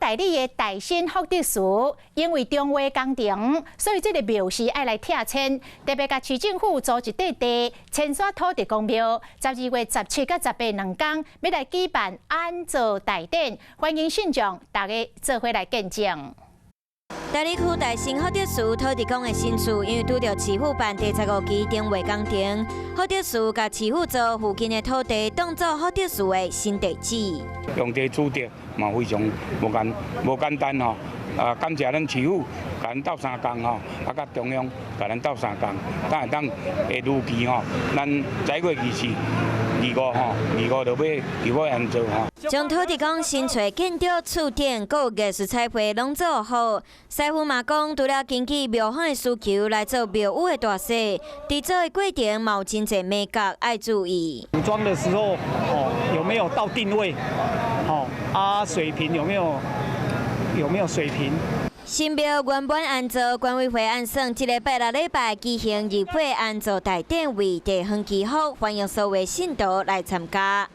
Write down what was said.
代理的大新福德祠，因为中华工程，所以这个庙是爱来拆迁，特别甲市政府租一块地，迁徙土地公庙。12月17甲18两天，要来举办安坐大典，欢迎信众大家做伙来见证。 大理区大新福德祠土地公的新厝，因为拄到市府办第15期定位工程，福德祠甲市府租附近的土地当作福德祠的新地址。用地取得嘛非常无简单吼，感谢咱市府甲咱斗3工吼，甲中央甲咱斗3工，等下会如期吼，咱在月24、25就要安做吼。 将土地公新厝建筑、厝顶、各艺术彩绘拢做好。师傅嘛讲，除了根据庙方的需求来做庙宇的大小，制作的过程嘛有真侪美角爱注意。组装的时候，有没有到定位？水平有没有水平？ 新庙原本安坐管委会按算，这个拜6礼拜举行入会安坐大典，为地方祈福，欢迎所有信徒来参加。